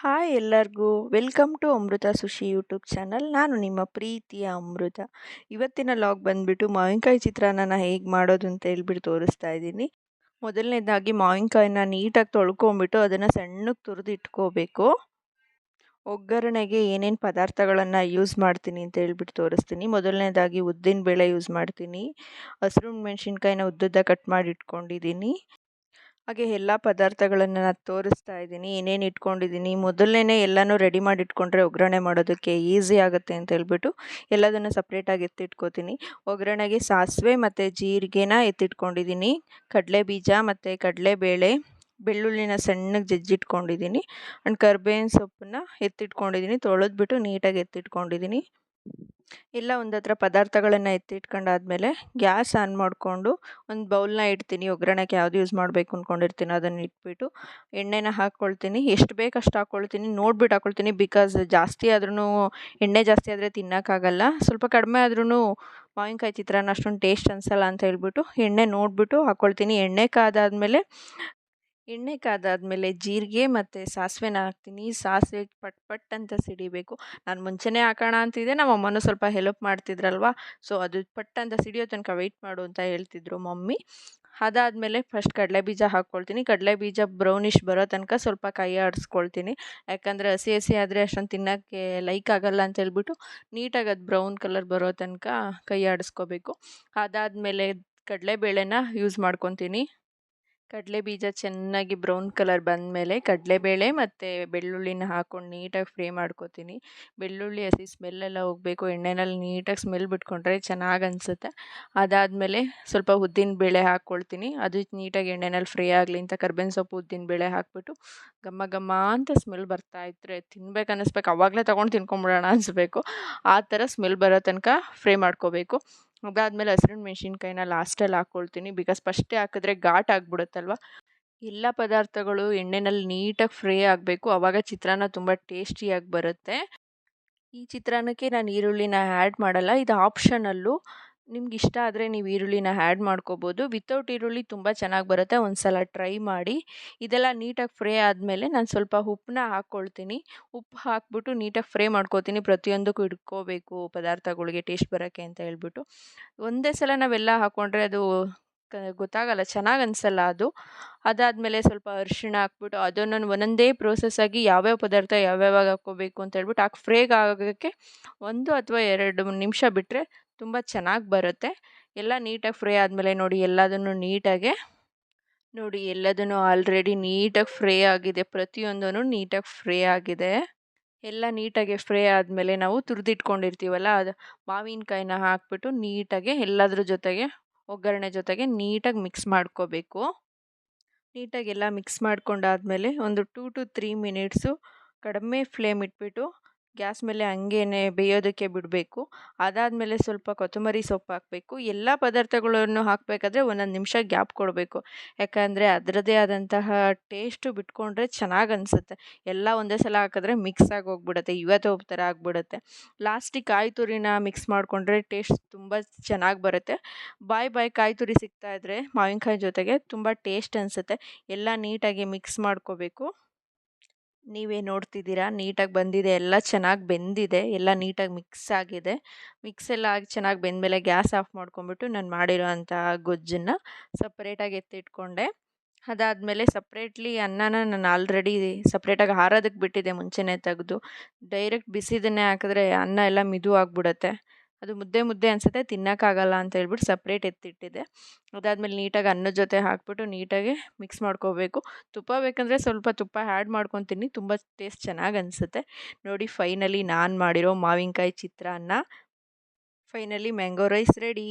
Hi ಎಲ್ಲರಿಗೂ welcome to Amrutha Sushi YouTube channel. ನಾನು ನಿಮ್ಮ ಪ್ರೀತಿಯ ಅಮೃತ. ಇವತ್ತಿನ ಲಾಗ್ ಬಂದುಬಿಟ್ಟು ಮಾವಿನಕಾಯಿ ಚಿತ್ರಾನ್ನ ಹೇಗೆ ಮಾಡೋದು ಅಂತ ಹೇಳ್ಬಿಟ್ಟು ತೋರಿಸ್ತಾ ಇದ್ದೀನಿ. ಮೊದಲನೇದಾಗಿ ಮಾವಿನಕಾಯಿನ ನೀಟಾಗಿ ತೊಳ್ಕೊಂಬಿಟ್ಟು ಅದನ್ನು ಸಣ್ಣಗೆ ತುರಿದು ಇಟ್ಕೋಬೇಕು. ಒಗ್ಗರಣೆಗೆ ಏನೇನು ಪದಾರ್ಥಗಳನ್ನು ಯೂಸ್ ಮಾಡ್ತೀನಿ ಅಂತ ಹೇಳ್ಬಿಟ್ಟು ತೋರಿಸ್ತೀನಿ. ಮೊದಲನೇದಾಗಿ ಉದ್ದಿನಬೇಳೆ ಯೂಸ್ ಮಾಡ್ತೀನಿ. ಹಸಿರು ಮೆಣಸಿನ್ಕಾಯಿನ ಉದ್ದುದ್ದ ಕಟ್ ಮಾಡಿ ಇಟ್ಕೊಂಡಿದ್ದೀನಿ. ಹಾಗೆ ಎಲ್ಲ ಪದಾರ್ಥಗಳನ್ನು ನಾನು ತೋರಿಸ್ತಾ ಇದ್ದೀನಿ, ಏನೇನು ಇಟ್ಕೊಂಡಿದ್ದೀನಿ. ಮೊದಲನೇ ಎಲ್ಲನೂ ರೆಡಿ ಮಾಡಿ ಇಟ್ಕೊಂಡ್ರೆ ಒಗ್ಗರಣೆ ಮಾಡೋದಕ್ಕೆ ಈಸಿ ಆಗುತ್ತೆ ಅಂತ ಹೇಳ್ಬಿಟ್ಟು ಎಲ್ಲದನ್ನು ಸಪ್ರೇಟಾಗಿ ಎತ್ತಿಟ್ಕೋತೀನಿ. ಒಗ್ಗರಣೆಗೆ ಸಾಸಿವೆ ಮತ್ತು ಜೀರಿಗೆನ ಎತ್ತಿಟ್ಕೊಂಡಿದ್ದೀನಿ. ಕಡಲೆ ಬೀಜ ಮತ್ತು ಕಡಲೆಬೇಳೆ, ಬೆಳ್ಳುಳ್ಳಿನ ಸಣ್ಣಗೆ ಜಜ್ಜಿಟ್ಕೊಂಡಿದ್ದೀನಿ. ಆ್ಯಂಡ್ ಕರ್ಬೇವಿನ ಸೊಪ್ಪನ್ನ ಎತ್ತಿಟ್ಕೊಂಡಿದ್ದೀನಿ. ತೊಳೆದ್ಬಿಟ್ಟು ನೀಟಾಗಿ ಎತ್ತಿಟ್ಕೊಂಡಿದ್ದೀನಿ. ಎಲ್ಲ ಒಂದು ಹತ್ರ ಪದಾರ್ಥಗಳನ್ನು ಎತ್ತಿಟ್ಕೊಂಡಾದ್ಮೇಲೆ ಗ್ಯಾಸ್ ಆನ್ ಮಾಡಿಕೊಂಡು ಒಂದು ಬೌಲ್ನ ಇಡ್ತೀನಿ. ಒಗ್ಗರಣೆಗೆ ಯಾವುದು ಯೂಸ್ ಮಾಡಬೇಕು ಅಂದ್ಕೊಂಡಿರ್ತೀನಿ ಅದನ್ನು ಇಟ್ಬಿಟ್ಟು ಎಣ್ಣೆನ ಹಾಕ್ಕೊಳ್ತೀನಿ. ಎಷ್ಟು ಬೇಕು ಅಷ್ಟು ಹಾಕ್ಕೊಳ್ತೀನಿ, ನೋಡ್ಬಿಟ್ಟು ಹಾಕ್ಕೊಳ್ತೀನಿ. ಬಿಕಾಸ್ ಜಾಸ್ತಿ ಆದ್ರೂ ಎಣ್ಣೆ ಜಾಸ್ತಿ ಆದರೆ ತಿನ್ನೋಕ್ಕಾಗಲ್ಲ. ಸ್ವಲ್ಪ ಕಡಿಮೆ ಆದ್ರೂ ಮಾವಿನಕಾಯಿ ಚಿತ್ರಾನ್ನ ಅಷ್ಟೊಂದು ಟೇಸ್ಟ್ ಅನಿಸಲ್ಲ ಅಂತ ಹೇಳ್ಬಿಟ್ಟು ಎಣ್ಣೆ ನೋಡಿಬಿಟ್ಟು ಹಾಕ್ಕೊಳ್ತೀನಿ. ಎಣ್ಣೆ ಕಾದಾದ್ಮೇಲೆ ಜೀರಿಗೆ ಮತ್ತು ಸಾಸಿವೆನ ಹಾಕ್ತೀನಿ. ಸಾಸಿವೆ ಪಟ್ ಪಟ್ ಅಂತ ಸಿಡಿಬೇಕು. ನಾನು ಮುಂಚೆನೇ ಹಾಕೋಣ ಅಂತಿದ್ದೆ, ನಮ್ಮ ಅಮ್ಮನೂ ಸ್ವಲ್ಪ ಹೆಲ್ಪ್ ಮಾಡ್ತಿದ್ರಲ್ವ, ಸೊ ಅದು ಪಟ್ ಅಂತ ಸಿಡಿಯೋ ತನಕ ವೆಯ್ಟ್ ಮಾಡು ಅಂತ ಹೇಳ್ತಿದ್ರು ಮಮ್ಮಿ. ಅದಾದಮೇಲೆ ಫಸ್ಟ್ ಕಡಲೆಬೀಜ ಹಾಕ್ಕೊಳ್ತೀನಿ. ಕಡಲೆಬೀಜ ಬ್ರೌನಿಷ್ ಬರೋ ತನಕ ಸ್ವಲ್ಪ ಕೈ ಆಡಿಸ್ಕೊಳ್ತೀನಿ. ಯಾಕಂದರೆ ಹಸಿ ಹಸಿ ಆದರೆ ಅಷ್ಟೊಂದು ತಿನ್ನೋಕ್ಕೆ ಲೈಕ್ ಆಗಲ್ಲ ಅಂತ ಹೇಳ್ಬಿಟ್ಟು ನೀಟಾಗಿ ಅದು ಬ್ರೌನ್ ಕಲರ್ ಬರೋ ತನಕ ಕೈ ಆಡಿಸ್ಕೋಬೇಕು. ಅದಾದಮೇಲೆ ಕಡಲೆಬೇಳೆನ ಯೂಸ್ ಮಾಡ್ಕೊತೀನಿ. ಕಡಲೆಬೀಜ ಚೆನ್ನಾಗಿ ಬ್ರೌನ್ ಕಲರ್ ಬಂದಮೇಲೆ ಕಡಲೆಬೇಳೆ ಮತ್ತು ಬೆಳ್ಳುಳ್ಳಿನ ಹಾಕ್ಕೊಂಡು ನೀಟಾಗಿ ಫ್ರೈ ಮಾಡ್ಕೊತೀನಿ. ಬೆಳ್ಳುಳ್ಳಿ ಹಸಿ ಸ್ಮೆಲ್ಲೆಲ್ಲ ಹೋಗಬೇಕು. ಎಣ್ಣೆನಲ್ಲಿ ನೀಟಾಗಿ ಸ್ಮೆಲ್ ಬಿಟ್ಕೊಂಡ್ರೆ ಚೆನ್ನಾಗಿ ಅನಿಸುತ್ತೆ. ಅದಾದಮೇಲೆ ಸ್ವಲ್ಪ ಉದ್ದಿನಬೇಳೆ ಹಾಕ್ಕೊಳ್ತೀನಿ. ಅದು ನೀಟಾಗಿ ಎಣ್ಣೆನಲ್ಲಿ ಫ್ರೈ ಆಗಲಿ ಅಂತ ಕರ್ಬೇವಿನ ಸೊಪ್ಪು ಉದ್ದಿನಬೇಳೆ ಹಾಕ್ಬಿಟ್ಟು ಘಮ ಘಮ ಅಂತ ಸ್ಮೆಲ್ ಬರ್ತಾಯಿದ್ರೆ ತಿನ್ಬೇಕು ಅನ್ನಿಸ್ಬೇಕು. ಆವಾಗಲೇ ತೊಗೊಂಡು ತಿನ್ಕೊಂಬಿಡೋಣ ಅನಿಸ್ಬೇಕು. ಆ ಥರ ಸ್ಮೆಲ್ ಬರೋ ತನಕ ಫ್ರೈ ಮಾಡ್ಕೋಬೇಕು. ಅದಾದಮೇಲೆ ಹಸಿರು ಮೆಣಸಿನ್ಕಾಯಿನ ಲಾಸ್ಟಲ್ಲಿ ಹಾಕ್ಕೊಳ್ತೀನಿ. ಬಿಕಾಸ್ ಫಸ್ಟೇ ಹಾಕಿದ್ರೆ ಘಾಟ್ ಆಗಿಬಿಡುತ್ತಲ್ವ. ಎಲ್ಲ ಪದಾರ್ಥಗಳು ಎಣ್ಣೆಯಲ್ಲಿ ನೀಟಾಗಿ ಫ್ರೈ ಆಗಬೇಕು. ಆವಾಗ ಚಿತ್ರಾನ್ನ ತುಂಬ ಟೇಸ್ಟಿಯಾಗಿ ಬರುತ್ತೆ. ಈ ಚಿತ್ರಾನ್ನಕ್ಕೆ ನಾನು ಈರುಳ್ಳಿನ ಆ್ಯಡ್ ಮಾಡಲ್ಲ, ಇದು ಆಪ್ಷನಲ್ಲು. ನಿಮ್ಗೆ ಇಷ್ಟ ಆದರೆ ನೀವು ಈರುಳ್ಳಿನ ಆ್ಯಡ್ ಮಾಡ್ಕೋಬೋದು. ವಿತೌಟ್ ಈರುಳ್ಳಿ ತುಂಬ ಚೆನ್ನಾಗಿ ಬರುತ್ತೆ, ಒಂದು ಸಲ ಟ್ರೈ ಮಾಡಿ. ಇದೆಲ್ಲ ನೀಟಾಗಿ ಫ್ರೈ ಆದಮೇಲೆ ನಾನು ಸ್ವಲ್ಪ ಉಪ್ಪನ್ನ ಹಾಕ್ಕೊಳ್ತೀನಿ. ಉಪ್ಪು ಹಾಕ್ಬಿಟ್ಟು ನೀಟಾಗಿ ಫ್ರೈ ಮಾಡ್ಕೋತೀನಿ. ಪ್ರತಿಯೊಂದಕ್ಕೂ ಇಟ್ಕೋಬೇಕು ಪದಾರ್ಥಗಳಿಗೆ ಟೇಸ್ಟ್ ಬರೋಕ್ಕೆ ಅಂತ ಹೇಳ್ಬಿಟ್ಟು. ಒಂದೇ ಸಲ ನಾವೆಲ್ಲ ಹಾಕ್ಕೊಂಡ್ರೆ ಅದು ಗೊತ್ತಾಗಲ್ಲ, ಚೆನ್ನಾಗಿ ಅನಿಸಲ್ಲ ಅದು. ಅದಾದಮೇಲೆ ಸ್ವಲ್ಪ ಅರಿಶಿಣ ಹಾಕ್ಬಿಟ್ಟು ಅದನ್ನು ಒಂದೊಂದೇ ಪ್ರೋಸೆಸ್ಸಾಗಿ ಯಾವ್ಯಾವ ಪದಾರ್ಥ ಯಾವ್ಯಾವಾಗ ಹಾಕ್ಕೋಬೇಕು ಅಂತ ಹೇಳ್ಬಿಟ್ಟು ಫ್ರೈ ಆಗೋಕ್ಕೆ 1 ಅಥವಾ 2 ನಿಮಿಷ ಬಿಟ್ಟರೆ ತುಂಬ ಚೆನ್ನಾಗಿ ಬರುತ್ತೆ. ಎಲ್ಲ ನೀಟಾಗಿ ಫ್ರೈ ಆದಮೇಲೆ ನೋಡಿ ಎಲ್ಲದನ್ನು ಆಲ್ರೆಡಿ ನೀಟಾಗಿ ಫ್ರೈ ಆಗಿದೆ. ಪ್ರತಿಯೊಂದೂ ನೀಟಾಗಿ ಫ್ರೈ ಆಗಿದೆ. ಎಲ್ಲ ನೀಟಾಗಿ ಫ್ರೈ ಆದಮೇಲೆ ನಾವು ತುರಿದಿಟ್ಕೊಂಡಿರ್ತೀವಲ್ಲ ಅದು ಮಾವಿನಕಾಯಿನ ಹಾಕ್ಬಿಟ್ಟು ನೀಟಾಗಿ ಎಲ್ಲದ್ರ ಜೊತೆಗೆ ಒಗ್ಗರಣೆ ಜೊತೆಗೆ ನೀಟಾಗಿ ಮಿಕ್ಸ್ ಮಾಡ್ಕೋಬೇಕು. ನೀಟಾಗಿ ಎಲ್ಲ ಮಿಕ್ಸ್ ಮಾಡ್ಕೊಂಡಾದಮೇಲೆ ಒಂದು 2 to 3 ಮಿನಿಟ್ಸು ಕಡಿಮೆ ಫ್ಲೇಮ್ ಇಟ್ಬಿಟ್ಟು ಗ್ಯಾಸ್ ಮೇಲೆ ಹಂಗೇನೆ ಬೇಯೋದಕ್ಕೆ ಬಿಡಬೇಕು. ಅದಾದಮೇಲೆ ಸ್ವಲ್ಪ ಕೊತ್ತಂಬರಿ ಸೊಪ್ಪು ಹಾಕಬೇಕು. ಎಲ್ಲ ಪದಾರ್ಥಗಳನ್ನು ಹಾಕಬೇಕಾದ್ರೆ ಒಂದೊಂದು ನಿಮಿಷ ಗ್ಯಾಪ್ ಕೊಡಬೇಕು. ಯಾಕಂದರೆ ಅದರದ್ದೇ ಆದಂತಹ ಟೇಸ್ಟು ಬಿಟ್ಕೊಂಡ್ರೆ ಚೆನ್ನಾಗಿ ಅನಿಸುತ್ತೆ. ಎಲ್ಲ ಒಂದೇ ಸಲ ಹಾಕಿದ್ರೆ ಮಿಕ್ಸ್ ಆಗಿ ಹೋಗ್ಬಿಡುತ್ತೆ, ಇವತ್ತು ಥರ ಆಗಿಬಿಡುತ್ತೆ. ಲಾಸ್ಟಿಗೆ ಕಾಯಿ ತುರಿನ ಮಿಕ್ಸ್ ಮಾಡಿಕೊಂಡ್ರೆ ಟೇಸ್ಟ್ ತುಂಬ ಚೆನ್ನಾಗಿ ಬರುತ್ತೆ. ಬಾಯಿ ಕಾಯಿ ತುರಿ ಸಿಗ್ತಾಯಿದ್ರೆ ಮಾವಿನಕಾಯಿ ಜೊತೆಗೆ ತುಂಬ ಟೇಸ್ಟ್ ಅನಿಸುತ್ತೆ. ಎಲ್ಲ ನೀಟಾಗಿ ಮಿಕ್ಸ್ ಮಾಡ್ಕೋಬೇಕು. ನೀವೇ ನೋಡ್ತಿದ್ದೀರಾ ನೀಟಾಗಿ ಬಂದಿದೆ, ಎಲ್ಲ ಚೆನ್ನಾಗಿ ಬೆಂದಿದೆ, ಎಲ್ಲ ನೀಟಾಗಿ ಮಿಕ್ಸ್ ಆಗಿದೆ. ಮಿಕ್ಸ್ ಎಲ್ಲ ಆಗಿ ಚೆನ್ನಾಗಿ ಬೆಂದಮೇಲೆ ಗ್ಯಾಸ್ ಆಫ್ ಮಾಡ್ಕೊಂಬಿಟ್ಟು ನಾನು ಮಾಡಿರೋ ಅಂಥ ಗೊಜ್ಜನ್ನು ಸಪ್ರೇಟಾಗಿ ಎತ್ತಿಟ್ಕೊಂಡೆ. ಅದಾದಮೇಲೆ ಸಪ್ರೇಟ್ಲಿ ಅನ್ನನ ನಾನು ಆಲ್ರೆಡಿ ಸಪ್ರೇಟಾಗಿ ಆರೋದಕ್ಕೆ ಬಿಟ್ಟಿದ್ದೆ ಮುಂಚೆನೇ ತೆಗೆದು. ಡೈರೆಕ್ಟ್ ಬಿಸಿದನ್ನೇ ಹಾಕಿದ್ರೆ ಅನ್ನ ಎಲ್ಲ ಮಿದು ಆಗಿಬಿಡುತ್ತೆ, ಅದು ಮುದ್ದೆ ಮುದ್ದೆ ಅನಿಸುತ್ತೆ, ತಿನ್ನೋಕ್ಕಾಗಲ್ಲ ಅಂತ ಹೇಳ್ಬಿಟ್ಟು ಸಪ್ರೇಟ್ ಎತ್ತಿಟ್ಟಿದ್ದೆ. ಅದಾದಮೇಲೆ ನೀಟಾಗಿ ಅನ್ನದ ಜೊತೆ ಹಾಕ್ಬಿಟ್ಟು ನೀಟಾಗಿ ಮಿಕ್ಸ್ ಮಾಡ್ಕೋಬೇಕು. ತುಪ್ಪ ಬೇಕಂದರೆ ಸ್ವಲ್ಪ ತುಪ್ಪ ಆ್ಯಡ್ ಮಾಡ್ಕೊತೀನಿ, ತುಂಬ ಟೇಸ್ಟ್ ಚೆನ್ನಾಗಿ ಅನಿಸುತ್ತೆ. ನೋಡಿ ಫೈನಲಿ ನಾನು ಮಾಡಿರೋ ಮಾವಿನಕಾಯಿ ಚಿತ್ರಾನ್ನ, ಫೈನಲಿ ಮ್ಯಾಂಗೋ ರೈಸ್ ರೆಡಿ.